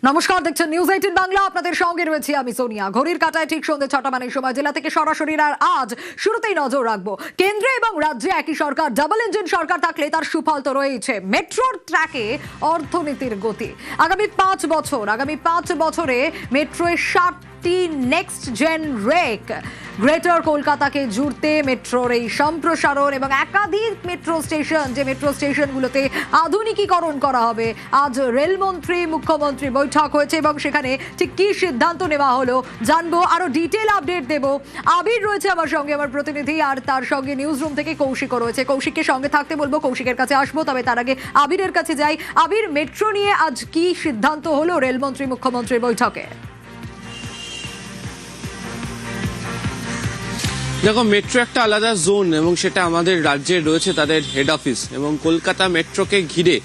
নমস্কার, দেখছেন নিউজ 18 বাংলা। আপনাদের সঙ্গে রয়েছে আমি সোনিয়া। ঘড়ির কাঁটায় ঠিক সন্ধ্যে 6টা মানে সময় জেলা থেকে সরাসরি। আর আজ শুরুতেই নজর রাখবো কেন্দ্রে এবং রাজ্যে একই সরকার, ডাবল ইঞ্জিন সরকার থাকলে তার সুফল তো রয়েছে। মেট্রোর ট্র্যাকে অর্থনীতির গতি। আগামী 5 বছরে মেট্রোয় 60টি নেক্সট জেন রেক। গ্রেটার কলকাতাকে জুড়তে মেট্রোর এই সম্প্রসারণ এবং একাধিক মেট্রো স্টেশন, যে মেট্রো স্টেশনগুলোতে আধুনিকীকরণ করা হবে। আজ রেলমন্ত্রী মুখ্যমন্ত্রী বৈঠক হয়েছে এবং সেখানে ঠিক কি সিদ্ধান্ত নেওয়া হলো জানবো, আরো ডিটেল আপডেট দেবো। আবির রয়েছে আমার সঙ্গে, আমার প্রতিনিধি, আর তার সঙ্গে নিউজ রুম থেকে কৌশিকও রয়েছে। কৌশিককে সঙ্গে থাকতে বলবো, কৌশিকের কাছে আসবো, তবে তার আগে আবিরের কাছে যাই। আবির, মেট্রো নিয়ে আজ কি সিদ্ধান্ত হলো রেলমন্ত্রী মুখ্যমন্ত্রীর বৈঠকে? দেখো, মেট্রো একটা আলাদা জোন এবং সেটা আমাদের রাজ্যে রয়েছে তাদের হেড অফিস। এবং কলকাতা মেট্রোকে ঘিরে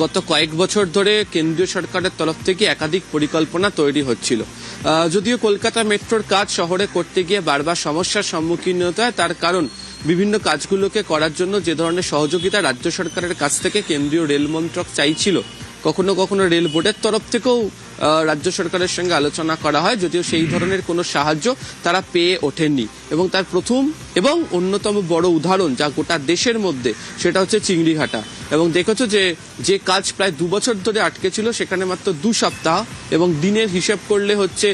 গত কয়েক বছর ধরে কেন্দ্রীয় সরকারের তরফ থেকে একাধিক পরিকল্পনা তৈরি হচ্ছিল। যদিও কলকাতা মেট্রোর কাজ শহরে করতে গিয়ে বারবার সমস্যার সম্মুখীন হতে হয়, তার কারণ বিভিন্ন কাজগুলোকে করার জন্য যে ধরনের সহযোগিতা রাজ্য সরকারের কাছ থেকে কেন্দ্রীয় রেল মন্ত্রক চাইছিল, কখনো কখনো রেল বোর্ডের তরফ থেকেও রাজ্য সরকারের সঙ্গে আলোচনা করা হয়, যদিও সেই ধরনের কোনো সাহায্য তারা পেয়ে ওঠেননি। এবং তার প্রথম এবং অন্যতম বড় উদাহরণ যা গোটা দেশের মধ্যে, সেটা হচ্ছে চিংড়িঘাটা। এবং দেখেছো যে কাজ প্রায় 2 বছর ধরে আটকে ছিল, সেখানে মাত্র 2 সপ্তাহ এবং দিনের হিসেব করলে হচ্ছে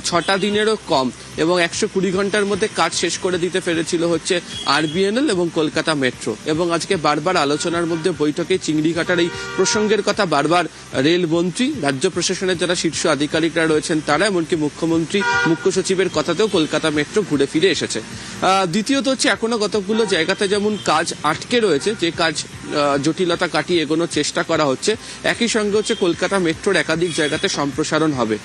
6টা দিনেরও কম এবং 120 ঘন্টার মধ্যে কাজ শেষ করে দিতে পেরেছিল হচ্ছে আরবিএনএল এবং কলকাতা মেট্রো। এবং আজকে বারবার আলোচনার মধ্যে বৈঠকে চিংড়িঘাটার এই প্রসঙ্গের কথা বারবার রেলমন্ত্রী, রাজ্য প্রশাসনের যারা শীর্ষ আধিকারিকরা রয়েছেন তারা, এমনকি মুখ্যমন্ত্রী, মুখ্য সচিবের কথাতেও কলকাতা মেট্রো ঘুরে ফিরে এসেছে। দ্বিতীয়ত হচ্ছে এখনো কতগুলো জায়গাতে যেমন কাজ আটকে রয়েছে, যে কাজ জটিলতা কাটিয়ে এগোনোর চেষ্টা করা হচ্ছে। একই সঙ্গে হচ্ছে কলকাতা মেট্রোর একাধিক জায়গাতে সম্প্রসারণ হবে।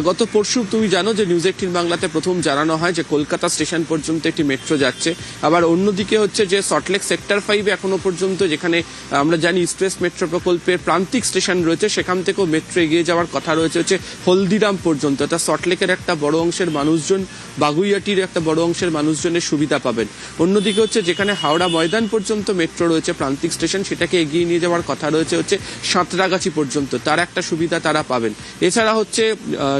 গত পরশু তুমি জানো যে নিউজ 18 বাংলাতে প্রথম জানানো হয় যে কলকাতা স্টেশন পর্যন্ত একটি মেট্রো যাচ্ছে। আবার অন্যদিকে হচ্ছে যে সল্টলেক সেক্টর 5 এখনো পর্যন্ত, যেখানে আমরা জানি ইস্ট ওয়েস্ট মেট্রো প্রকল্পের প্রান্তিক স্টেশন রয়েছে, সেখান থেকেও মেট্রো এগিয়ে যাওয়ার কথা রয়েছে হচ্ছে হলদিরাম পর্যন্ত। তা সল্টলেকের একটা বড় অংশের মানুষজন, বাগুইয়াটির একটা বড় অংশের মানুষজনের সুবিধা পাবেন। অন্যদিকে হচ্ছে যেখানে হাওড়া ময়দান পর্যন্ত মেট্রো রয়েছে প্রান্তিক স্টেশন, সেটাকে এগিয়ে নিয়ে যাওয়ার কথা রয়েছে হচ্ছে সাঁতরাগাছি পর্যন্ত, তার একটা সুবিধা তারা পাবেন। এছাড়া হচ্ছে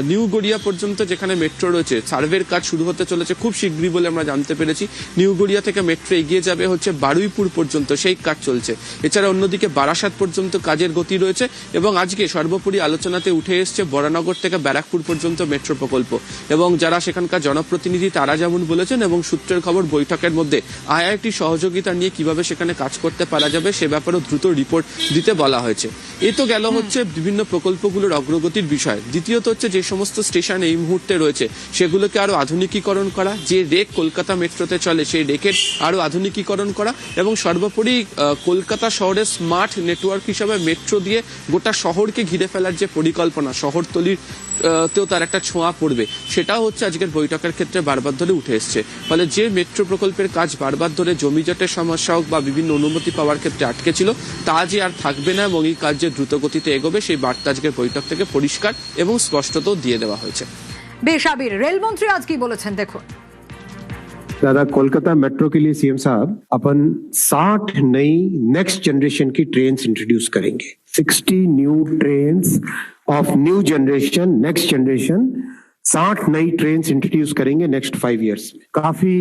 নিউ গড়িয়া পর্যন্ত যেখানে মেট্রো রয়েছে, সার্ভের কাজ শুরু হতে চলেছে খুব শীঘ্রই বলে আমরা জানতে পেরেছি। নিউ গড়িয়া থেকে মেট্রো এগিয়ে যাবে হচ্ছে বারুইপুর পর্যন্ত, সেই কাজ চলছে। এছাড়া অন্যদিকে বারাসাত পর্যন্ত কাজের গতি রয়েছে। এবং আজকে সর্বোপরি আলোচনাতে উঠে এসছে বরানগর থেকে ব্যারাকপুর পর্যন্ত মেট্রো প্রকল্প। এবং যারা সেখানকার জনপ্রতিনিধি তারা যেমন বলেছেন, এবং সূত্রের খবর বৈঠকের মধ্যে আইআইটি সহযোগিতা নিয়ে কিভাবে সেখানে কাজ করতে পারা যাবে সে ব্যাপারেও দ্রুত রিপোর্ট দিতে বলা হয়েছে। এ তো গেল হচ্ছে বিভিন্ন প্রকল্পগুলোর অগ্রগতির বিষয়। দ্বিতীয়ত হচ্ছে যে সমস্ত স্টেশন এই মুহূর্তে রয়েছে সেগুলোকে আরো আধুনিকীকরণ করা, যে রেক কলকাতা মেট্রোতে চলে সেই রেকের আরো আধুনিকীকরণ করা, এবং সর্বোপরি কলকাতা শহরের স্মার্ট নেটওয়ার্ক হিসাবে মেট্রো দিয়ে গোটা শহরকে ঘিরে ফেলার যে পরিকল্পনা, শহরতলির তেও তার একটা ছোঁয়া পড়বে, সেটাও হচ্ছে আজকের বৈঠকের ক্ষেত্রে বারবার ধরে উঠে এসছে। ফলে যে মেট্রো প্রকল্পের কাজ বারবার ধরে জমিজটের সমস্যা হোক বা বিভিন্ন অনুমতি পাওয়ার ক্ষেত্রে আটকে ছিল, তা যে আর থাকবে না এবং এই কাজ যে দ্রুত গতিতে এগোবে, সেই বার্তা আজকের বৈঠক থেকে পরিষ্কার এবং স্পষ্টতও দিয়ে দেওয়া হয়েছে। বেশ আবির, রেলমন্ত্রী আজ কি বলেছেন দেখুন। दादा, कोलकाता मेट्रो के लिए सीएम साहब अपन 60 नई नेक्स्ट जनरेशन की ट्रेन्स इंट्रोड्यूस करेंगे। 60 new trains of new generation, next generation, 60 नई ट्रेन्स इंट्रोड्यूस करेंगे नेक्स्ट 5 इयर्स में। काफी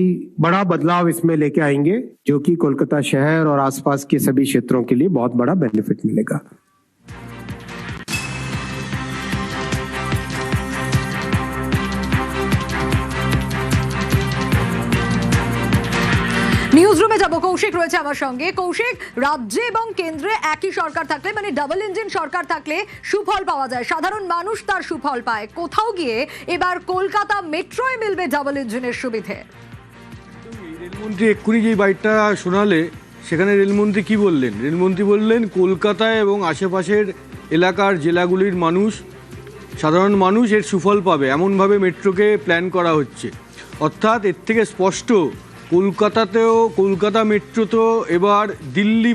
बड़ा बदलाव इसमें लेके आएंगे, जो कि कोलकाता शहर और आसपास के सभी क्षेत्रों के लिए बहुत बड़ा बेनिफिट मिलेगा। নিউজ রুমে যাব, কৌশিক রয়েছে আমার সঙ্গে। কৌশিক, রাজ্যে এবং কেন্দ্রে একই সরকার থাকলে, মানে ডাবল ইঞ্জিন সরকার থাকলে সুফল পাওয়া যায়, সাধারণ মানুষ তার সুফল পায়। কোথাও গিয়ে এবার কলকাতা মেট্রোয় মিলবে ডাবল ইঞ্জিনের সুবিধে। রেলমন্ত্রী এক্ষুনি যে বাইটটা শোনালে, সেখানে রেলমন্ত্রী কি বললেন? রেলমন্ত্রী বললেন কলকাতায় এবং আশেপাশের এলাকার জেলাগুলির মানুষ, সাধারণ মানুষ এর সুফল পাবে, এমনভাবে মেট্রোকে প্ল্যান করা হচ্ছে। অর্থাৎ এর থেকে স্পষ্ট কলকাতা মেট্রো তো এবার দিল্লি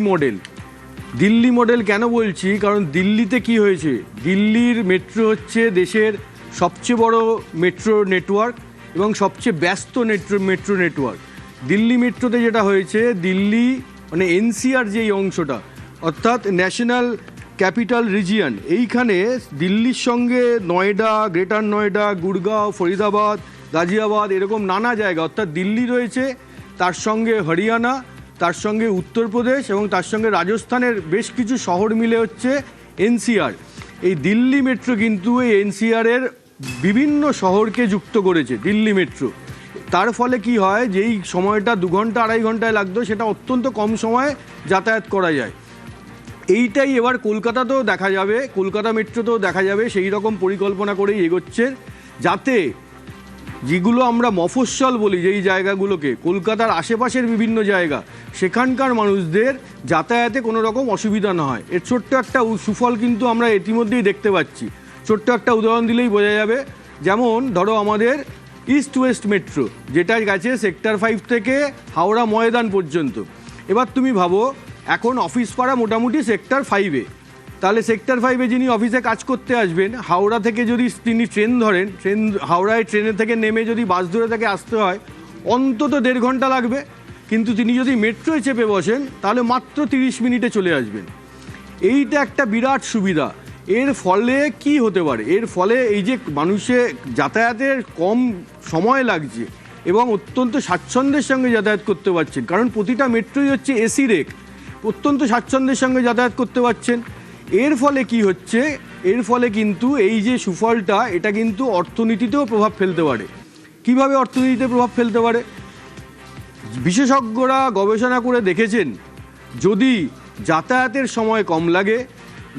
মডেল। কেন বলছি? কারণ দিল্লিতে কি হয়েছে, দিল্লির মেট্রো হচ্ছে দেশের সবচেয়ে বড় মেট্রো নেটওয়ার্ক এবং সবচেয়ে ব্যস্ত মেট্রো নেটওয়ার্ক। দিল্লি মেট্রোতে যেটা হয়েছে, দিল্লি মানে এনসিআর যেই অংশটা, অর্থাৎ ন্যাশনাল ক্যাপিটাল রিজিয়ন, এইখানে দিল্লির সঙ্গে নয়ডা, গ্রেটার নয়ডা, গুড়গাঁও, ফরিদাবাদ, গাজিয়াবাদ, এরকম নানা জায়গা, অর্থাৎ দিল্লি রয়েছে, তার সঙ্গে হরিয়ানা, তার সঙ্গে উত্তরপ্রদেশ এবং তার সঙ্গে রাজস্থানের বেশ কিছু শহর মিলে হচ্ছে এনসিআর। এই দিল্লি মেট্রো কিন্তু এই এনসিআরের বিভিন্ন শহরকে যুক্ত করেছে দিল্লি মেট্রো। তার ফলে কি হয়, যেই সময়টা 2 ঘন্টা 2.5 ঘন্টায় লাগতো সেটা অত্যন্ত কম সময়ে যাতায়াত করা যায়। এইটাই এবার কলকাতাতেও দেখা যাবে, কলকাতা মেট্রোতেও দেখা যাবে, সেই রকম পরিকল্পনা করেই এগোচ্ছে, যাতে যেগুলো আমরা মফস্বল বলি, যেই জায়গাগুলোকে, কলকাতার আশেপাশের বিভিন্ন জায়গা, সেখানকার মানুষদের যাতায়াতে কোনো রকম অসুবিধা না হয়। এর ছোট্ট একটা সুফল কিন্তু আমরা ইতিমধ্যেই দেখতে পাচ্ছি। ছোট্ট একটা উদাহরণ দিলেই বোঝা যাবে, যেমন ধরো আমাদের ইস্ট ওয়েস্ট মেট্রো, যেটা গেছে সেক্টর 5 থেকে হাওড়া ময়দান পর্যন্ত। এবার তুমি ভাবো, এখন অফিস পাড়া মোটামুটি সেক্টর 5-এ, তাহলে সেক্টর 5-এ যিনি অফিসে কাজ করতে আসবেন, হাওড়া থেকে যদি তিনি ট্রেন ধরেন, হাওড়ায় ট্রেনে থেকে নেমে যদি বাস ধরে তাকে আসতে হয়, অন্তত 1.5 ঘন্টা লাগবে। কিন্তু তিনি যদি মেট্রোয় চেপে বসেন, তাহলে মাত্র 30 মিনিটে চলে আসবেন। এইটা একটা বিরাট সুবিধা। এর ফলে কি হতে পারে, এর ফলে এই যে মানুষের যাতায়াতের কম সময় লাগছে এবং অত্যন্ত স্বাচ্ছন্দ্যের সঙ্গে যাতায়াত করতে পারছেন, কারণ প্রতিটা মেট্রোই হচ্ছে এসি রেক, অত্যন্ত স্বাচ্ছন্দ্যের সঙ্গে যাতায়াত করতে পারছেন। এর ফলে কি হচ্ছে, এর ফলে কিন্তু এই যে সুফলটা, এটা কিন্তু অর্থনীতিতেও প্রভাব ফেলতে পারে। কিভাবে অর্থনীতিতে প্রভাব ফেলতে পারে? বিশেষজ্ঞরা গবেষণা করে দেখেছেন, যদি যাতায়াতের সময় কম লাগে,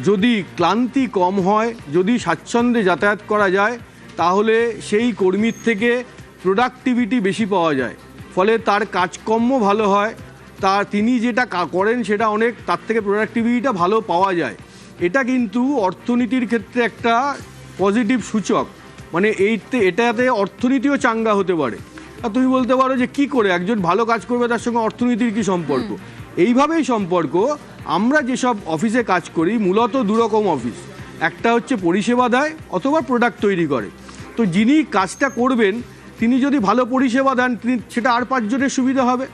যদি ক্লান্তি কম হয়, যদি স্বাচ্ছন্দ্যে যাতায়াত করা যায়, তাহলে সেই কর্মীর থেকে প্রোডাক্টিভিটি বেশি পাওয়া যায়, ফলে তার কাজকর্ম ভালো হয়, তিনি যেটা করেন সেটা অনেক, তার থেকে প্রোডাক্টিভিটিটা ভালো পাওয়া যায়। এটা কিন্তু অর্থনীতির ক্ষেত্রে একটা পজিটিভ সূচক, মানে এটাতে অর্থনীতিও চাঙ্গা হতে পারে। আর তুমি বলতে পারো যে কি করে একজন ভালো কাজ করবে তার সঙ্গে অর্থনীতির কি সম্পর্ক? এইভাবেই সম্পর্ক। আমরা যেসব অফিসে কাজ করি, মূলত 2 রকম অফিস, একটা হচ্ছে পরিষেবা দেয় অথবা প্রোডাক্ট তৈরি করে। তো যিনি কাজটা করবেন তিনি যদি ভালো পরিষেবা দেন, সেটা আর 5 জনের সুবিধা হবে।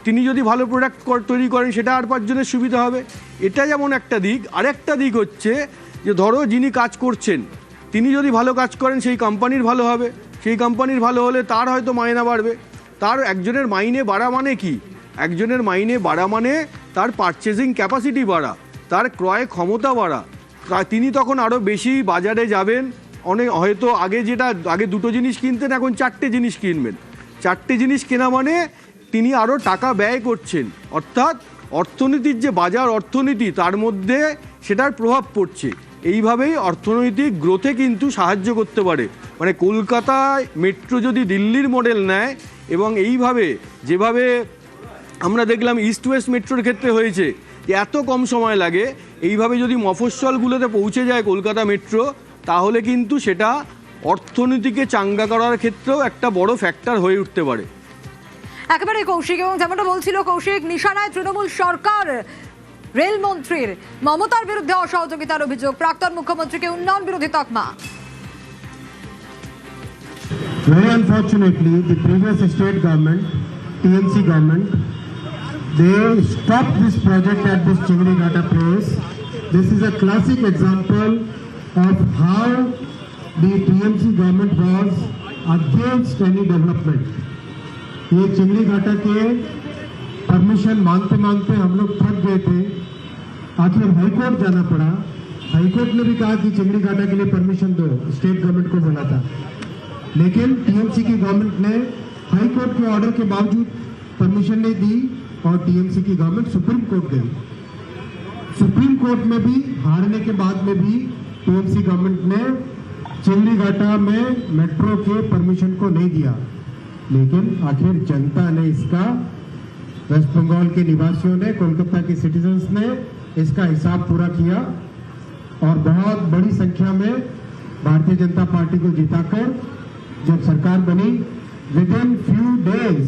তিনি যদি ভালো প্রোডাক্ট তৈরি করেন, সেটা আর 5 জনের সুবিধা হবে। এটা যেমন একটা দিক। আরেকটা দিক হচ্ছে যে ধরো যিনি কাজ করছেন তিনি যদি ভালো কাজ করেন, সেই কোম্পানির ভালো হবে, সেই কোম্পানির ভালো হলে তার হয়তো মাইনে বাড়বে। তার একজনের মাইনে বাড়া মানে কি? একজনের মাইনে বাড়া মানে তার পারচেজিং ক্যাপাসিটি বাড়া, তার ক্রয় ক্ষমতা বাড়া। তিনি তখন আরও বেশি বাজারে যাবেন। হয়তো আগে 2টো জিনিস কিনতেন, এখন 4টে জিনিস কিনবেন। 4টে জিনিস কেনা মানে তিনি আরও টাকা ব্যয় করছেন, অর্থাৎ অর্থনীতির যে বাজার অর্থনীতি, তার মধ্যে সেটার প্রভাব পড়ছে। এইভাবেই অর্থনৈতিক গ্রোথে কিন্তু সাহায্য করতে পারে। মানে কলকাতায় মেট্রো যদি দিল্লির মডেল নেয় এবং এইভাবে যেভাবে আমরা দেখলাম ইস্ট ওয়েস্ট মেট্রোর ক্ষেত্রে হয়েছে, যে এত কম সময় লাগে, এইভাবে যদি মফস্বলগুলোতে পৌঁছে যায় কলকাতা মেট্রো, তাহলে কিন্তু সেটা অর্থনীতিকে চাঙ্গা করার ক্ষেত্রেও একটা বড় ফ্যাক্টর হয়ে উঠতে পারে। একেবারে কৌশিক, এবং যেমনটা বলছিল কৌশিক, নিশানায় তৃণমূল সরকার, রেলমন্ত্রীর মমতার বিরুদ্ধে অসহযোগিতার অভিযোগ, প্রাক্তন মুখ্যমন্ত্রীকে উন্নয়ন বিরোধী তকমা। Very unfortunately, the previous state government, TMC government, they stopped this project at this Chingrigata place. This is a classic example of how the TMC government was against any development. ये चिंगड़ीघाटा के परमिशन मांगते मांगते हम लोग थक गए थे, आखिर हाईकोर्ट जाना पड़ा। हाईकोर्ट ने भी कहा कि चिंगड़ीघाटा के लिए परमिशन दो, स्टेट गवर्नमेंट को बोला था, लेकिन टीएमसी की गवर्नमेंट ने हाईकोर्ट के ऑर्डर के बावजूद परमिशन नहीं दी और टीएमसी की गवर्नमेंट सुप्रीम कोर्ट गई। सुप्रीम कोर्ट में भी हारने के बाद में भी टीएमसी गवर्नमेंट ने चिंगड़ीघाटा में मेट्रो के परमिशन को नहीं दिया, लेकिन आखिर जनता ने इसका, वेस्ट बंगाल के निवासियों ने, कोलकाता के सिटीजन्स ने इसका हिसाब पूरा किया और बहुत बड़ी संख्या में भारतीय जनता पार्टी को जिताकर जब सरकार बनी, विद इन फ्यू डेज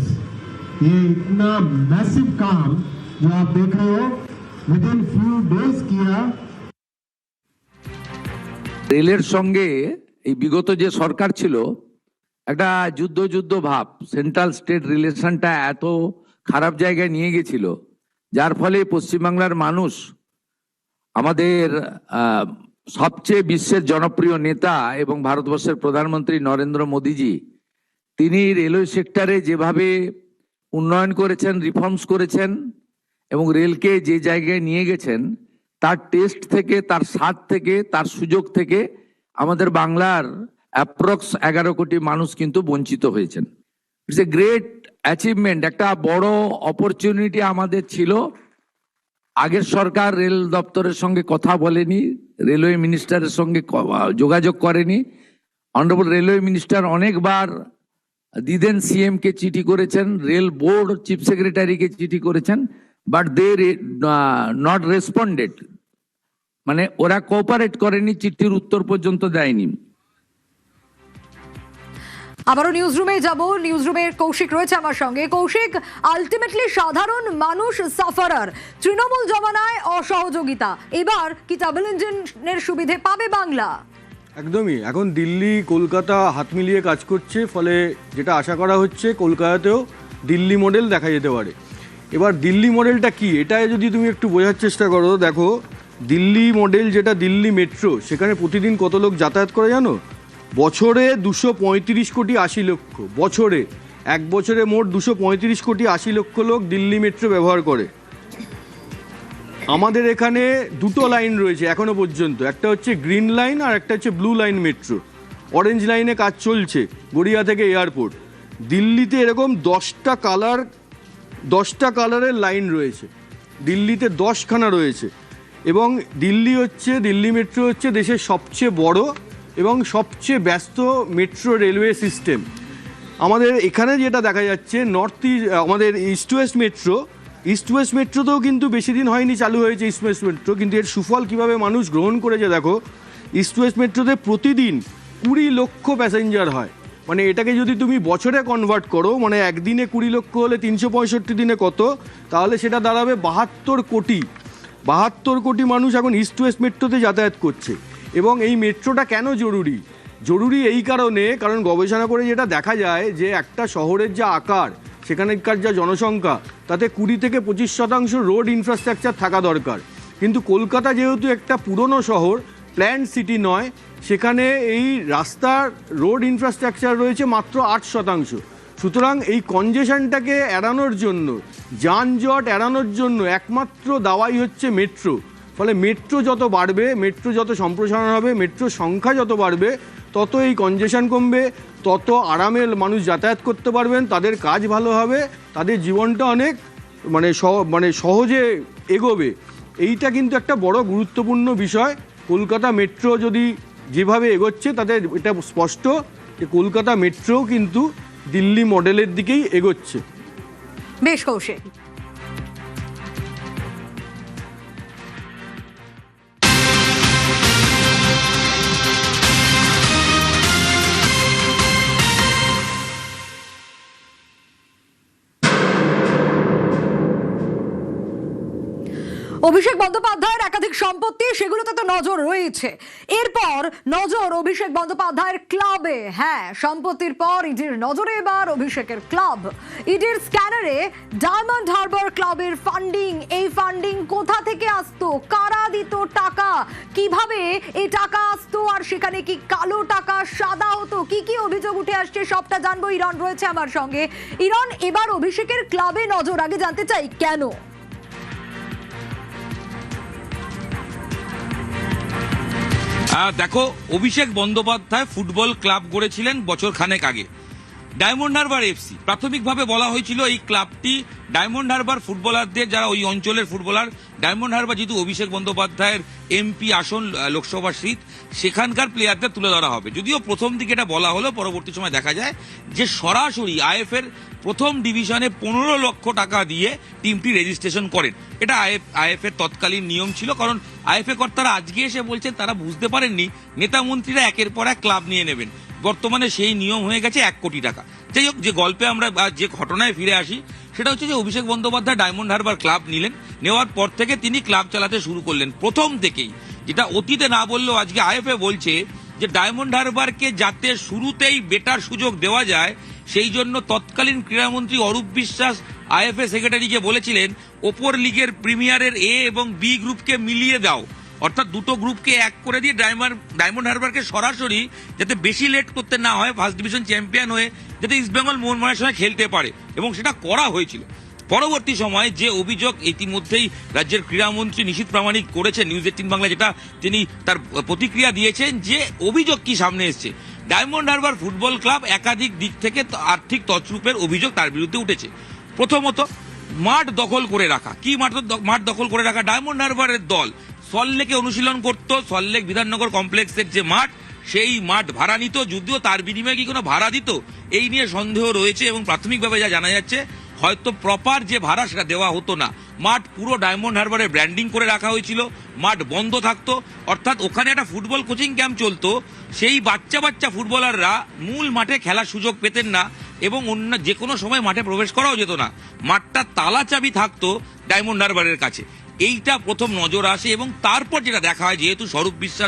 ये इतना मैसिव काम जो आप देख रहे हो, विद इन फ्यू डेज किया। রেলের সঙ্গে এই বিগত যে সরকার ছিল, একটা যুদ্ধ ভাব, সেন্ট্রাল স্টেট রিলেশনটা এত খারাপ জায়গায় নিয়ে গেছিল, যার ফলে পশ্চিমবাংলার মানুষ আমাদের সবচেয়ে বিশ্বের জনপ্রিয় নেতা এবং ভারতবর্ষের প্রধানমন্ত্রী নরেন্দ্র মোদীজি, তিনি রেলওয়ে সেক্টরে যেভাবে উন্নয়ন করেছেন, রিফর্মস করেছেন এবং রেলকে যে জায়গায় নিয়ে গেছেন, তার টেস্ট থেকে, তার স্বাদ থেকে, তার সুযোগ থেকে আমাদের বাংলার অ্যাপ্রক্স 11 কোটি মানুষ কিন্তু বঞ্চিত হয়েছেন। ইটস এ গ্রেট অ্যাচিভমেন্ট, একটা বড় অপরচুনিটি আমাদের ছিল। আগের সরকার রেল দপ্তরের সঙ্গে কথা বলেনি, রেলওয়ে মিনিস্টারের সঙ্গে যোগাযোগ করেনি। অনারেবল রেলওয়ে মিনিস্টার অনেকবার দিদেন সিএম কে চিঠি করেছেন, রেল বোর্ড চিফ সেক্রেটারিকে চিঠি করেছেন, বাট দে নট রেসপন্ডেড, মানে ওরা কোঅপারেট করেনি, চিঠির উত্তর পর্যন্ত দেয়নি। আবারও নিউজ রুমে যাব। নিউজ রুমের কৌশিক রয়েছে আমার সঙ্গে। কৌশিক, আলটিমেটলি সাধারণ মানুষ সাফারার, তৃণমূল জমানায় অসহযোগিতা, এবার কি ডাবল ইঞ্জিনের সুবিধে পাবে বাংলা? একদমই, এখন দিল্লি কলকাতা হাত মিলিয়ে কাজ করছে, ফলে যেটা আশা করা হচ্ছে কলকাতাতেও দিল্লি মডেল দেখা যেতে পারে। এবার দিল্লি মডেলটা কি, এটা যদি তুমি একটু বোঝার চেষ্টা করো। দেখো, দিল্লি মডেল যেটা দিল্লি মেট্রো, সেখানে প্রতিদিন কত লোক যাতায়াত করে জানো? বছরে 235 কোটি 80 লক্ষ, বছরে, এক বছরে মোট 235 কোটি 80 লক্ষ লোক দিল্লি মেট্রো ব্যবহার করে। আমাদের এখানে দুটো লাইন রয়েছে এখনো পর্যন্ত, একটা হচ্ছে গ্রিন লাইন আর একটা হচ্ছে ব্লু লাইন মেট্রো। অরেঞ্জ লাইনে কাজ চলছে গড়িয়া থেকে এয়ারপোর্ট। দিল্লিতে এরকম 10টা কালারের লাইন রয়েছে, দিল্লিতে 10খানা রয়েছে। এবং দিল্লি মেট্রো হচ্ছে দেশের সবচেয়ে বড় এবং সবচেয়ে ব্যস্ত মেট্রো রেলওয়ে সিস্টেম। আমাদের এখানে যেটা দেখা যাচ্ছে, আমাদের ইস্ট ওয়েস্ট মেট্রোতেও কিন্তু বেশি দিন হয়নি চালু হয়েছে ইস্ট ওয়েস্ট মেট্রো, কিন্তু এর সুফল কিভাবে মানুষ গ্রহণ করেছে দেখো। ইস্ট ওয়েস্ট মেট্রোতে প্রতিদিন 20 লক্ষ প্যাসেঞ্জার হয়, মানে এটাকে যদি তুমি বছরে কনভার্ট করো, মানে একদিনে 20 লক্ষ হলে 365 দিনে কত, তাহলে সেটা দাঁড়াবে 72 কোটি মানুষ এখন ইস্ট ওয়েস্ট মেট্রোতে যাতায়াত করছে। এবং এই মেট্রোটা কেন জরুরি এই কারণ গবেষণা করে যেটা দেখা যায় যে একটা শহরের যা আকার, সেখানকার যা জনসংখ্যা, তাতে 20 থেকে 25% রোড ইনফ্রাস্ট্রাকচার থাকা দরকার। কিন্তু কলকাতা যেহেতু একটা পুরনো শহর, প্ল্যান্ড সিটি নয়, সেখানে এই রাস্তার রোড ইনফ্রাস্ট্রাকচার রয়েছে মাত্র 8%। সুতরাং এই কনজেশনটাকে এড়ানোর জন্য, যানজট এড়ানোর জন্য একমাত্র দাওয়াই হচ্ছে মেট্রো। ফলে মেট্রো যত বাড়বে, মেট্রো যত সম্প্রসারণ হবে, মেট্রোর সংখ্যা যত বাড়বে, তত এই কনজেশন কমবে, তত আরামে মানুষ যাতায়াত করতে পারবেন, তাদের কাজ ভালো হবে, তাদের জীবনটা অনেক মানে সহজে এগোবে। এইটা কিন্তু একটা বড় গুরুত্বপূর্ণ বিষয়। কলকাতা মেট্রো যদি যেভাবে এগোচ্ছে, তাতে এটা স্পষ্ট যে কলকাতা মেট্রোও কিন্তু দিল্লি মডেলের দিকেই এগোচ্ছে। বেশ কৌশিক। অভিষেক বন্দ্যোপাধ্যায়ের একাধিক সম্পত্তি, সেগুলোতে তো নজর রয়েছে। এরপর নজর অভিষেক বন্দ্যোপাধ্যায়ের ক্লাবে। হ্যাঁ, সম্পত্তির পর ইডির নজরে এবার অভিষেকের ক্লাব। ইডির স্ক্যানারে ডায়মন্ড হারবার ক্লাবের ফান্ডিং। এই ফান্ডিং কোথা থেকে আসতো, কারা দিত টাকা, কিভাবে এই টাকা আসতো, আর সেখানে কি কালো টাকা সাদা হতো, কি কি অভিযোগ উঠে আসছে, সবটা জানবো। ইরন রয়েছে আমার সঙ্গে। ইরন, এবার অভিষেকের ক্লাবে নজর, আগে জানতে চাই কেন? দেখো, অভিষেক বন্দ্যোপাধ্যায় ফুটবল ক্লাব গড়েছিলেন বছর খানেক আগে, ডায়মন্ড হারবার এফসি। প্রাথমিকভাবে বলা হয়েছিল এই ক্লাবটি ডায়মন্ড হারবার ফুটবলারদের, যারা ওই অঞ্চলের ফুটবলার, ডায়মন্ড হারবার যেহেতু অভিষেক বন্দ্যোপাধ্যায়ের এমপি আসন লোকসভা সিট, সেখানকার প্লেয়ারদের তুলে ধরা হবে। যদিও প্রথম দিকে এটা বলা হলো, পরবর্তী সময় দেখা যায় যে সরাসরি আইএফএর প্রথম ডিভিশনে 15 লক্ষ টাকা দিয়ে টিমটি রেজিস্ট্রেশন করেন। এটা আইএফএর তৎকালীন নিয়ম ছিল, কারণ আইএফএ কর্তারা আজকে এসে বলছেন তারা বুঝতে পারেননি নেতা মন্ত্রীরা একের পর এক ক্লাব নিয়ে নেবেন। বর্তমানে সেই নিয়ম হয়ে গেছে 1 কোটি টাকা। যাই হোক, যে গল্পে আমরা যে ঘটনায় ফিরে আসি, সেটা হচ্ছে যে অভিষেক বন্দ্যোপাধ্যায় ডায়মন্ড হারবার ক্লাব নিলেন। নেওয়ার পর থেকে তিনি ক্লাব চালাতে শুরু করলেন প্রথম থেকেই, যেটা অতীতে না বললেও আজকে আইএফএ বলছে যে ডায়মন্ড হারবারকে যাতে শুরুতেই বেটার সুযোগ দেওয়া যায়, সেই জন্য তৎকালীন ক্রীড়ামন্ত্রী অরূপ বিশ্বাস আইএফএ সেক্রেটারিকে বলেছিলেন ওপর লিগের প্রিমিয়ারের এ এবং বি গ্রুপকে মিলিয়ে দাও, অর্থাৎ দুটো গ্রুপকে এক করে দিয়ে ডায়মন্ড হারবারকে সরাসরি যাতে বেশি লেট করতে না হয়, ফার্স্ট ডিভিশন চ্যাম্পিয়ন হয়ে যাতে ইস্টবেঙ্গল মোহনবাগানের সঙ্গে খেলতে পারে, এবং সেটা করা হয়েছিল। পরবর্তী সময়ে যে অভিযোগ ইতিমধ্যেই রাজ্যের ক্রীড়ামন্ত্রী নিশীথ প্রামাণিক করেছেন নিউজ 18 বাংলা, যেটা তিনি তার প্রতিক্রিয়া দিয়েছেন, যে অভিযোগ কি সামনে এসছে, ডায়মন্ড হারবার ফুটবল ক্লাব একাধিক দিক থেকে আর্থিক তছরূপের অভিযোগ তার বিরুদ্ধে উঠেছে। প্রথমত মাঠ দখল করে রাখা। কি মাঠ দখল করে রাখা? ডায়মন্ড হারবারের দল সল্টলেকে অনুশীলন করত, সল্টলেক বিধাননগর কমপ্লেক্সের যে মাঠ, সেই মাঠ ভাড়া নিত, যদিও তার বিনিময়ে কি কোনো ভাড়া দিত এই নিয়ে সন্দেহ রয়েছে, এবং প্রাথমিকভাবে যা জানা যাচ্ছে হয়তো প্রপার যে ভাড়া সেটা দেওয়া হতো না। মাঠ পুরো ডায়মন্ড হারবারে ব্র্যান্ডিং করে রাখা হয়েছিল, মাঠ বন্ধ থাকতো, অর্থাৎ ওখানে একটা ফুটবল কোচিং ক্যাম্প চলতো, সেই বাচ্চা ফুটবলাররা মূল মাঠে খেলার সুযোগ পেতেন না, এবং অন্য যে কোনো সময় মাঠে প্রবেশ করাও যেত না, মাঠটা তালা চাবি থাকতো ডায়মন্ড হারবারের কাছে। এইটা প্রথম নজর আসে, এবং তারপর যেটা দেখা হয়, যেহেতু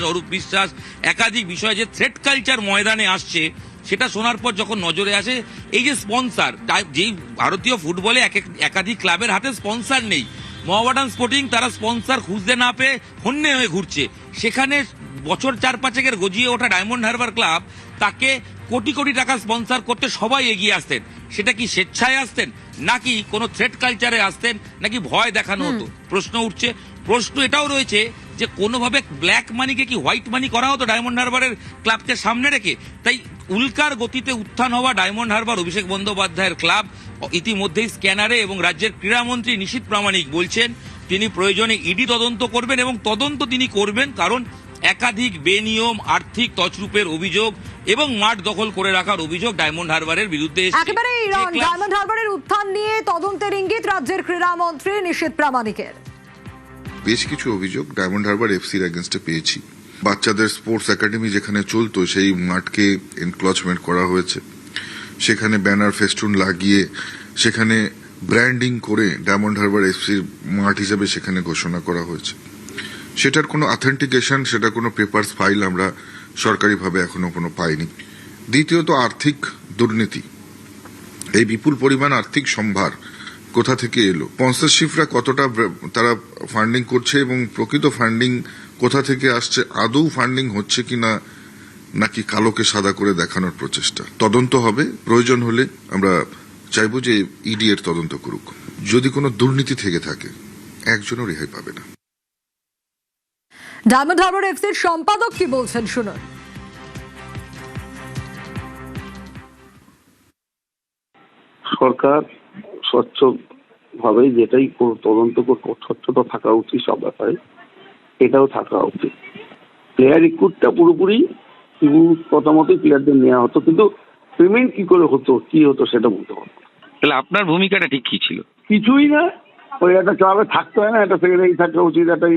অরূপ বিশ্বাস একাধিক বিষয় যে থ্রেট কালচার ময়দানে আসছে, সেটা শোনার পর যখন নজরে আসে এই যে স্পন্সর, যেই ভারতীয় ফুটবলে একাধিক ক্লাবের হাতে স্পন্সর নেই, মোহামেডান স্পোর্টিং তারা স্পন্সর খুঁজতে না পেয়ে হন্যে হয়ে ঘুরছে, সেখানে বছর 4-5 গজিয়ে ওঠা ডায়মন্ড হারবার ক্লাব তাকে কোটি কোটি টাকা স্পন্সর করতে সবাই এগিয়ে আসতেন। সেটা কি স্বেচ্ছায় আসতেন, নাকি কোনো থ্রেট কালচারে আসতেন, নাকি ভয় দেখানো হতো? প্রশ্ন উঠছে। প্রশ্ন এটাও রয়েছে যে কোনোভাবে ব্ল্যাক মানিকে কি হোয়াইট মানি করা হতো ডায়মন্ড হারবারের ক্লাবকে সামনে রেখে? তাই উল্কার গতিতে উত্থান হওয়া ডায়মন্ড হারবার অভিষেক বন্দ্যোপাধ্যায়ের ক্লাব ইতিমধ্যেই স্ক্যানারে, এবং রাজ্যের ক্রীড়ামন্ত্রী নিশীথ প্রামাণিক বলছেন তিনি প্রয়োজনে ইডি তদন্ত করবেন, এবং তদন্ত তিনি করবেন কারণ একাধিক বেনিয়ম, আর্থিক তছরূপের অভিযোগ এবং মাঠ দখল করে রাখার অভিযোগ ডায়মন্ড হারবারের বিরুদ্ধে এসেছে। একেবারে ডায়মন্ড হারবারের উত্থান নিয়ে তদন্তের ইঙ্গিত রাজ্যের ক্রীড়ামন্ত্রী নিশীথ প্রামাণিকের। বেশ কিছু অভিযোগ ডায়মন্ড হারবার এফসির এগেনস্টে পেয়েছি। বাচ্চাদের স্পোর্টস একাডেমি যেখানে চলতো সেই মাঠকে এনক্রচমেন্ট করা হয়েছে, সেখানে ব্যানার ফেস্টুন লাগিয়ে সেখানে ব্র্যান্ডিং করে ডায়মন্ড হারবার এফসির মাঠ হিসেবে সেখানে ঘোষণা করা হয়েছে। সেটার কোনো অথেন্টিকেশন, সেটা কোনো পেপারস ফাইল আমরা সরকারিভাবে এখনো কোনো পাইনি। দ্বিতীয়ত আর্থিক দুর্নীতি, এই বিপুল পরিমাণ আর্থিক সম্ভার কোথা থেকে এলো, স্পন্সরশিপরা কতটা তারা ফান্ডিং করছে, এবং প্রকৃত ফান্ডিং কোথা থেকে আসছে, আদৌ ফান্ডিং হচ্ছে কিনা, নাকি কালোকে সাদা করে দেখানোর প্রচেষ্টা। তদন্ত হবে, প্রয়োজন হলে আমরা চাইবো যে ইডি এর তদন্ত করুক। যদি কোনো দুর্নীতি থেকে থাকে একজনও রেহাই পাবে না। ডায়মন্ড হারবার এফসির সম্পাদক কি বলছেন শুনুন। সরকার স্বচ্ছভাবে যেটাই তদন্ত স্বচ্ছতা থাকা উচিত সব ব্যাপারে, এটাও থাকা উচিত। প্লেয়ার রিক্রুটটা পুরোপুরি কথা মতোই প্লেয়ারদের নেওয়া হতো, কিন্তু পেমেন্ট কি করে হতো, কি হতো সেটা বলতে পারবো। তাহলে আপনার ভূমিকাটা ঠিক কি ছিল? কিছুই না, ওই একটা ক্লাবে থাকতে হয় না, একটা সেক্রেটারি থাকা উচিত, একটা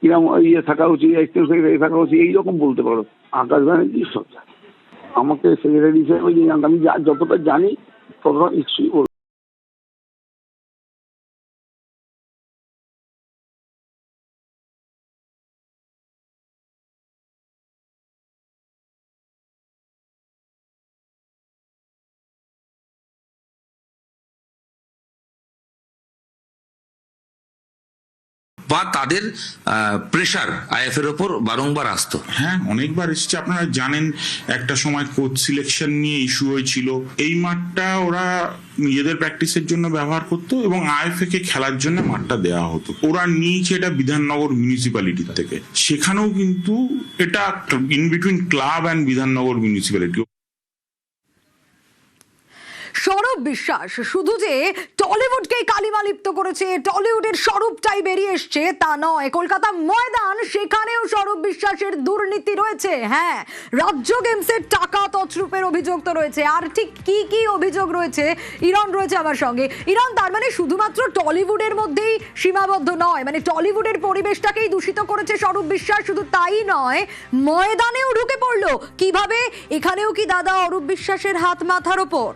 কিরম ইয়ে থাকা উচিত, এক্সিকিউটিভ সেক্রেটারি থাকা উচিত, এইরকম বলতে পারো। আকাশ ব্যানার্জি সরকার আমাকে সেক্রেটারি হিসেবে আমি যতটা জানি ততটা নিশ্চয়ই বলবো। বা তাদের প্রেশার আইএফ এর ওপর বারংবার আসতো। হ্যাঁ, অনেকবার এসেছে। আপনারা জানেন একটা সময় কোচ সিলেকশন নিয়ে ইস্যু হয়েছিল। এই মাঠটা ওরা নিজেদের প্র্যাকটিসের জন্য ব্যবহার করতো এবং আইএফএ কে খেলার জন্য মাঠটা দেওয়া হতো। ওরা নিয়েছে এটা বিধাননগর মিউনিসিপ্যালিটি থেকে, সেখানেও কিন্তু এটা in between club and Bidhannagar municipality. Sourav বিশ্বাস শুধু যে টলিউডকেই কালিমা লিপ্ত করেছে, টলিউডের স্বরূপটাই বেরিয়ে এসছে তা নয়। কলকাতা ময়দান, সেখানেও সৌরভ বিশ্বাসের দুর্নীতি রয়েছে। হ্যাঁ, রাজ্য গেমসের টাকা তছরূপের অভিযোগ তো রয়েছে। আর ঠিক কি কি অভিযোগ রয়েছে, ইরন রয়েছে আমার সঙ্গে। ইরন, তার মানে শুধুমাত্র টলিউডের মধ্যেই সীমাবদ্ধ নয়, মানে টলিউডের পরিবেশটাকেই দূষিত করেছে সৌরভ বিশ্বাস। শুধু তাই নয়, ময়দানেও ঢুকে পড়লো। কিভাবে? এখানেও কি দাদা অরূপ বিশ্বাসের হাত মাথার ওপর?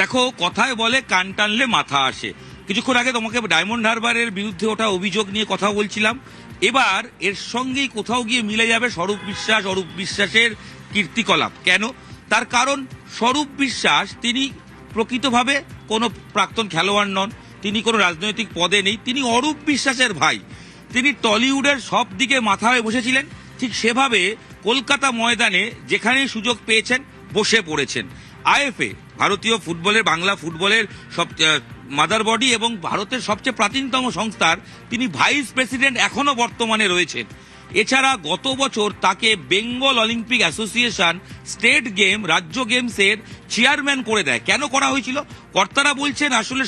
দেখো, কথায় বলে কান টানলে মাথা আসে। কিছুক্ষণ আগে তোমাকে ডায়মন্ড হারবারের বিরুদ্ধে ওঠা অভিযোগ নিয়ে কথা বলছিলাম, এবার এর সঙ্গেই কোথাও গিয়ে মিলে যাবে অরূপ বিশ্বাসের কীর্তিকলাপ। কেন? তার কারণ স্বরূপ বিশ্বাস তিনি প্রকৃতভাবে কোনো প্রাক্তন খেলোয়াড় নন, তিনি কোনো রাজনৈতিক পদে নেই, তিনি অরূপ বিশ্বাসের ভাই। তিনি টলিউডের সব দিকে মাথা হয়ে বসেছিলেন, ঠিক সেভাবে কলকাতা ময়দানে যেখানেই সুযোগ পেয়েছেন বসে পড়েছেন। আইএফএ ভারতীয় ফুটবলের, বাংলা ফুটবলের সব মাদার বডি এবং ভারতের সবচেয়ে প্রাচীনতম সংস্থার তিনি ভাইস প্রেসিডেন্ট এখনো বর্তমানে রয়েছেন। এছাড়া গত বছর তাকে Bengal Olympic association state game, রাজ্য গেমসের চেয়ারম্যান করে দেয়। কেন করা হয়েছিল? কর্তারা বলছেন আসলে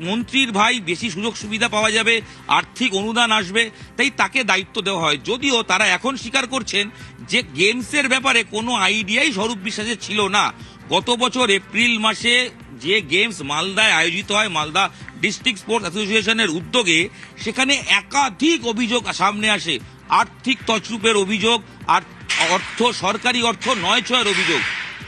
মন্ত্রীর ভাই, বেশি সুযোগ সুবিধা পাওয়া যাবে, আর্থিক অনুদান আসবে, তাই তাকে দায়িত্ব দেওয়া হয়। যদিও তারা এখন স্বীকার করছেন যে গেমসের ব্যাপারে কোনো আইডিয়াই স্বরূপ বিশ্বাসের ছিল না। গত বছর এপ্রিল মাসে যে গেমস মালদায় আয়োজিত হয়, মালদা ডিস্ট্রিক্ট স্পোর্টস অ্যাসোসিয়েশনের উদ্যোগে, সেখানে একাধিক অভিযোগ সামনে আসে। আর্থিক তছরূপের অভিযোগ, আর সরকারি অর্থ নয় ছয়ের অভিযোগ।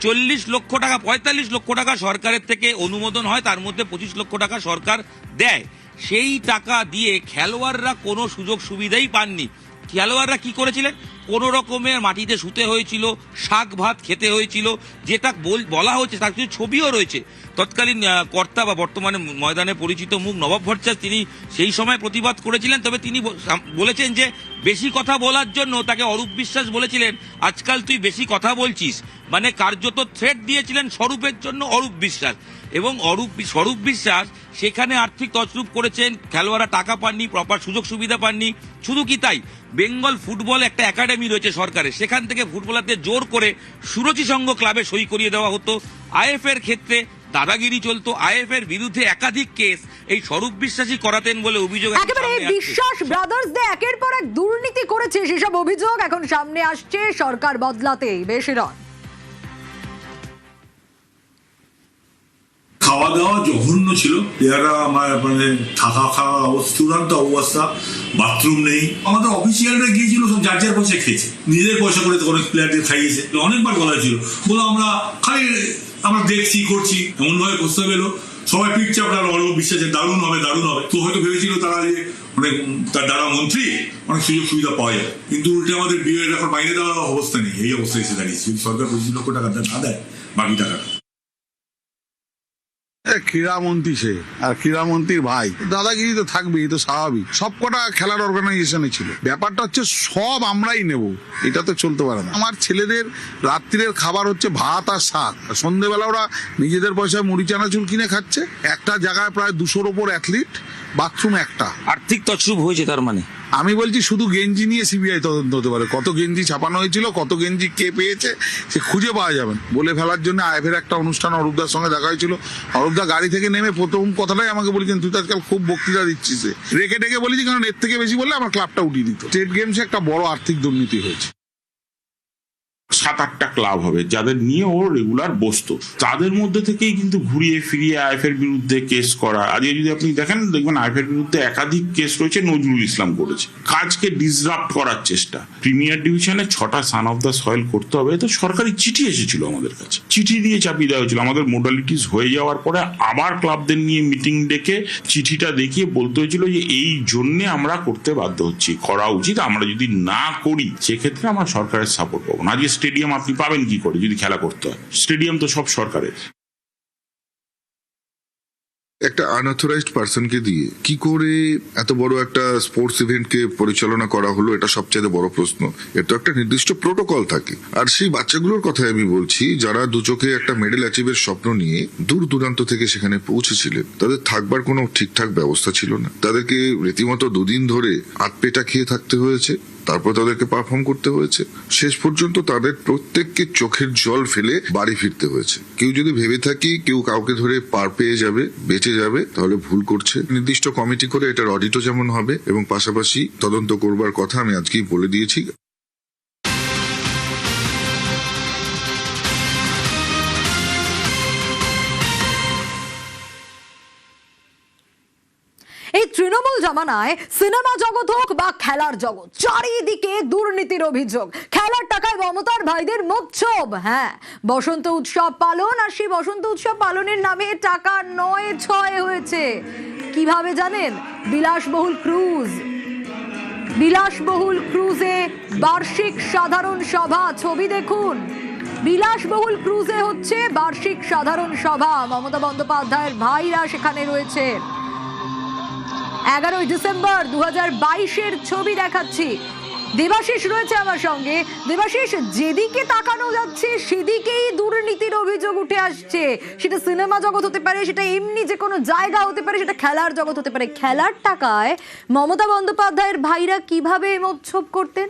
40 লক্ষ টাকা, 45 লক্ষ টাকা সরকারের থেকে অনুমোদন হয়, তার মধ্যে 25 লক্ষ টাকা সরকার দেয়। সেই টাকা দিয়ে খেলোয়াড়রা কোনো সুযোগ সুবিধাই পাননি। খেলোয়াড়রা কি করেছিলেন? কোনো রকমের মাটিতে শুতে হয়েছিল, শাক ভাত খেতে হয়েছিল, যেটা বলা হচ্ছে তার কিছু ছবিও রয়েছে। তৎকালীন কর্তা বা বর্তমানে ময়দানে পরিচিত মুখ নবাব ভট্টাচার্য, তিনি সেই সময় প্রতিবাদ করেছিলেন। তবে তিনি বলেছেন যে বেশি কথা বলার জন্য তাকে অরূপ বিশ্বাস বলেছিলেন, আজকাল তুই বেশি কথা বলছিস, মানে কার্যত থ্রেট দিয়েছিলেন স্বরূপের জন্য অরূপ বিশ্বাস। এবং স্বরূপ বিশ্বাস সেখানে আর্থিক তছরূপ করেছেন, খেলোয়াড়রা টাকা পাননি, প্রপার সুযোগ সুবিধা পাননি। শুধু কি তাই, বেঙ্গল ফুটবল একটা একাডেমি রয়েছে সরকারের, সেখান থেকে ফুটবলারদের জোর করে সুরুচি সংঘ ক্লাবে সই করিয়ে দেওয়া হতো। আইএফ এর ক্ষেত্রে দাদাগিরি চলতো, আইএফ এর বিরুদ্ধে একাধিক কেস এই স্বরূপ বিশ্বাসী করাতেন বলে অভিযোগ। একেবারে বিশ্বাস ব্রাদার্সদের একের পর এক দুর্নীতি করেছে, সেসব অভিযোগ এখন সামনে আসছে সরকার বদলাতেই। বেশি রন খাওয়া দাওয়া জঘন্য ছিল, প্লেয়াররা মানে থাকা খাওয়া চূড়ান্ত অবস্থা, বাথরুম নেই। আমাদের অফিসিয়ালরা গিয়েছিল, সব যার যার পয়সা খেয়েছে, নিজের পয়সা করে অনেক প্লেয়ারদের খাইয়েছে। অনেকবার বলা ছিল, বলো আমরা দেখছি করছি, এমন ভাবে প্রস্তাব এলো, সবাই পিঠ চাপড়ালো অল্প বিশ্বাসে দারুণ হবে দারুণ হবে। তো হয়তো ভেবেছিল তারা যে অনেক তার দ্বারা মন্ত্রী অনেক সুযোগ সুবিধা পাওয়া যায়, কিন্তু উল্টে আমাদের বিয়ের এখন মাইনে দেওয়ার অবস্থা নেই। এই অবস্থা এসে দাঁড়িয়েছে। যদি সরকার 25 লক্ষ টাকা না দেয়, বাকি টাকাটা ক্রীড়ামন্ত্রী সে, আর ক্রীড়ামন্ত্রীর ভাই, দাদাগিরি তো থাকবেই, তো স্বাভাবিক। সবকটা খেলার অর্গানাইজেশনে ছিল। ব্যাপারটা হচ্ছে সব আমরাই নেব, এটা তো চলতে পারে না। আমার ছেলেদের রাত্রির খাবার হচ্ছে ভাত আর শাক, সন্ধ্যেবেলা ওরা নিজেদের পয়সায় মুড়ি চানাচুর কিনে খাচ্ছে। একটা জায়গায় প্রায় 200-র ওপর অ্যাথলিট, বাথরুম একটা। আর্থিক তছরূপ হয়েছে তার মানে? আমি বলছি শুধু গেঞ্জি নিয়ে সিবিআই তদন্ত হতে পারে। কত গেঞ্জি ছাপানো হয়েছিল, কত গেঞ্জি কে পেয়েছে, সে খুঁজে পাওয়া যাবে। বলে ফেলার জন্য আইএফের একটা অনুষ্ঠান অরূপদার সঙ্গে দেখা হয়েছিল। অরূপদা গাড়ি থেকে নেমে প্রথম কথাটাই আমাকে বলেছেন, তুই তো আজকাল খুব বক্তৃতা দিচ্ছিস। রেখে টেকে বলেছি, কারণ এর থেকে বেশি বললে আমার ক্লাবটা উঠিয়ে দিত। স্টেট গেমসে একটা বড় আর্থিক দুর্নীতি হয়েছে। 7-8টা ক্লাব হবে যাদের নিয়ে ও রেগুলার বসতো, তাদের মধ্যে থেকেই কিন্তু ঘুরিয়ে ফিরিয়ে আইএফের বিরুদ্ধে কেস করা। আজকে যদি আপনি দেখেন, দেখবেন আইএফের বিরুদ্ধে একাধিক কেস রয়েছে। নজরুল ইসলাম করেছে, কাজকে ডিসরাপ্ট করার চেষ্টা। প্রিমিয়ার ডিভিশনে 6টা সান অফ দ্য সয়েল করতে হবে, তো সরকারি চিঠি এসেছিল আমাদের কাছে, চিঠি দিয়ে চাপিয়ে দেওয়া হয়েছিল। আমাদের মোডালিটিস হয়ে যাওয়ার পরে আবার ক্লাবদের নিয়ে মিটিং ডেকে চিঠিটা দেখিয়ে বলতে হয়েছিল যে এই জন্য আমরা করতে বাধ্য হচ্ছি, করা উচিত। আমরা যদি না করি সেক্ষেত্রে আমরা সরকারের সাপোর্ট পাবো না। আজকে স্টেডিয়াম আপনি পাবেন কি করে যদি খেলা করতে হয়? স্টেডিয়াম তো সব সরকারের। একটা আনঅথরাইজড পার্সনকে দিয়ে কি করে এত বড় একটা স্পোর্টস ইভেন্টকে পরিচালনা করা হলো, এটা সবচেয়ে বড় প্রশ্ন। এর তো একটা নির্দিষ্ট প্রোটোকল থাকে। আর সেই বাচ্চাগুলোর কথাই আমি বলছি, যারা দু চোখে একটা মেডেল অ্যাচিভের স্বপ্ন নিয়ে দূর দূরান্ত থেকে সেখানে পৌঁছেছিলেন, তাদের থাকবার কোনো ঠিকঠাক ব্যবস্থা ছিল না। তাদেরকে রীতিমতো 2 দিন ধরে আতপেটা খেয়ে থাকতে হয়েছে, তারপর তাদেরকে পারফর্ম করতে হয়েছে। শেষ পর্যন্ত তাদের প্রত্যেককে চোখের জল ফেলে বাড়ি ফিরতে হয়েছে। কেউ যদি ভেবে থাকি কেউ কাউকে ধরে পার পেয়ে যাবে, বেঁচে যাবে, তাহলে ভুল করছে। নির্দিষ্ট কমিটি করে এটার অডিটও যেমন হবে এবং পাশাপাশি তদন্ত করবার কথা আমি আজকেই বলে দিয়েছি। এই তৃণমূল জামানায় সিনেমা জগৎ হোক বা খেলার জগৎ, চারিদিকে দুর্নীতির অভিযোগ। খেলার টাকায় মমতার ভাইদের মোচ্ছব। হ্যাঁ, বসন্ত উৎসব পালন, আর সেই বসন্ত উৎসব পালনের নামে টাকা 9-6 হয়েছে। কিভাবে জানেন? বিলাসবহুল ক্রুজে বার্ষিক সাধারণ সভা। ছবি দেখুন, বিলাসবহুল ক্রুজে হচ্ছে বার্ষিক সাধারণ সভা। মমতা বন্দ্যোপাধ্যায়ের ভাইরা সেখানে রয়েছে। 11ই ডিসেম্বর 2022-এর ছবি দেখাচ্ছি। দেবাশিস রয়েছে আমার সঙ্গে। দেবাশিস, যেদিকে তাকানো যাচ্ছে সেদিকেই দুর্নীতির অভিযোগ উঠে আসছে। সেটা সিনেমা জগৎ হতে পারে, সেটা এমনি যে কোনো জায়গা হতে পারে, সেটা খেলার জগৎ হতে পারে। খেলার টাকায় মমতা বন্দ্যোপাধ্যায়ের ভাইরা কিভাবে মৎসব করতেন?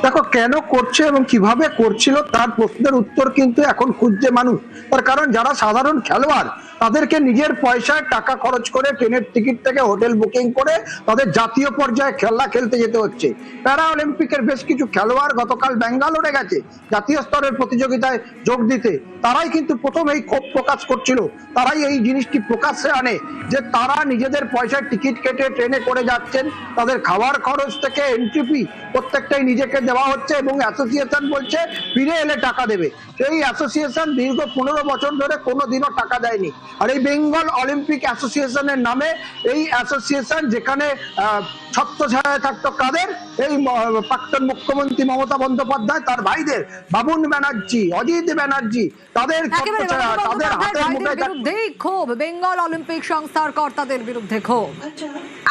দেখো, কেন করছে এবং কিভাবে করছিল তার প্রশ্নের উত্তর কিন্তু এখন খুঁজছে মানুষ। তার কারণ যারা সাধারণ খেলোয়াড় তাদেরকে নিজের পয়সায় টাকা খরচ করে ট্রেনের টিকিট থেকে হোটেল বুকিং করে তাদের জাতীয় পর্যায়ে খেলা খেলতে যেতে হচ্ছে। প্যারা অলিম্পিকের বেশ কিছু খেলোয়াড় গতকাল ব্যাঙ্গালোরে গেছে জাতীয় স্তরের প্রতিযোগিতায় যোগ দিতে। তারাই কিন্তু প্রথম এই ক্ষোভ প্রকাশ করছিল, তারাই এই জিনিসটি প্রকাশ্যে আনে যে তারা নিজেদের পয়সায় টিকিট কেটে ট্রেনে করে যাচ্ছেন, তাদের খাওয়ার খরচ থেকে এন্ট্রি ফি প্রত্যেকটাই নিজেকে দেওয়া হচ্ছে এবং অ্যাসোসিয়েশন বলছে ফিরে এলে টাকা দেবে। সেই অ্যাসোসিয়েশন দীর্ঘ 15 বছর ধরে কোনোদিনও টাকা দেয়নি। আর এই বেঙ্গল অলিম্পিক অ্যাসোসিয়েশনের নামে এই অ্যাসোসিয়েশন যেখানে ছত্রছায়ায় থাকতো কাদের, এই প্রাক্তন মুখ্যমন্ত্রী মমতা বন্দ্যোপাধ্যায়, তার ভাইদের বাবুন ব্যানার্জি, অজিত ব্যানার্জি, তাদের ছত্রছায়া, তাদের হাতের মুঠোয় বিরুদ্ধেই ক্ষোভ, বেঙ্গল অলিম্পিক সংস্থার কর্তাদের বিরুদ্ধে ক্ষোভ।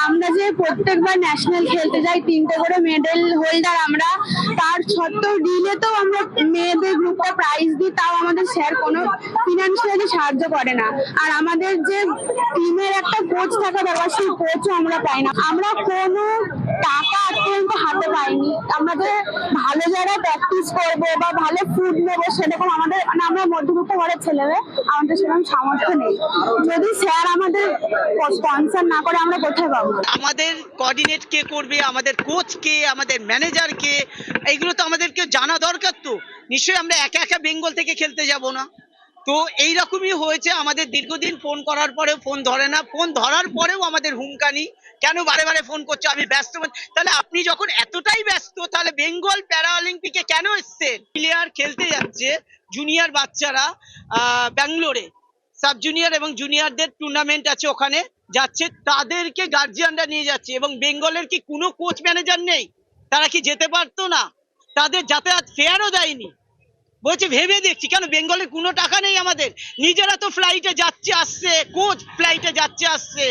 আমরা যে প্রত্যেকবার ন্যাশনাল খেলতে যাই 3টে করে মেডেল হোল্ডার আমরা, তার সত্ত্বেও ডিলেতেও আমরা মেয়েদের গ্রুপটা প্রাইজ দিই, তাও আমাদের স্যার কোনো ফিনান্সিয়ালি সাহায্য করে না। আর আমাদের যে টিমের একটা কোচ থাকা দরকার, সেই কোচও আমরা পাই না। আমরা কোনো টাকা আজ পর্যন্ত হাতে পাইনি। আমাদের ভালো যারা প্র্যাকটিস করবো বা ভালো ফুড নেবো সেরকম আমাদের, মানে আমরা মধ্যবিত্ত ঘরের ছেলেরা, আমাদের সেরকম সামর্থ্য নেই। যদি স্যার আমাদের স্পন্সর না করে আমরা কোথায় পাবো? আমাদের কোঅর্ডিনেট কে করবে, আমাদের কোচ কে, আমাদের ম্যানেজার কে, এইগুলো তো আমাদেরকে জানা দরকার। তো নিশ্চয়ই আমরা একা একা বেঙ্গল থেকে খেলতে যাব না। তো এইরকমই হয়েছে, আমাদের দীর্ঘদিন ফোন করার পরেও ফোন ধরে না, ফোন ধরার পরেও আমাদের হুমকানি, কেন বারে বারে ফোন করছো, আমি ব্যস্ত। তাহলে আপনি যখন এতটাই ব্যস্ত, তাহলে বেঙ্গল প্যারা অলিম্পিকে কেন এসছেন? প্লেয়ার খেলতে যাচ্ছে, জুনিয়র বাচ্চারা ব্যাঙ্গালোরে সাব জুনিয়র এবং জুনিয়রদের টুর্নামেন্ট আছে, ওখানে যাচ্ছে, তাদেরকে গার্জিয়ানরা নিয়ে যাচ্ছে। এবং বেঙ্গলের কি কোনো কোচ ম্যানেজার নেই? তারা কি যেতে পারতো না? তাদের যাতায়াত ফেয়ারও দেয়নি। বলছে ভেবে দেখছি, কেন বেঙ্গলের কোনো টাকা নেই আমাদের? নিজেরা তো ফ্লাইটে যাচ্ছে আসছে, কোচ ফ্লাইটে যাচ্ছে আসছে,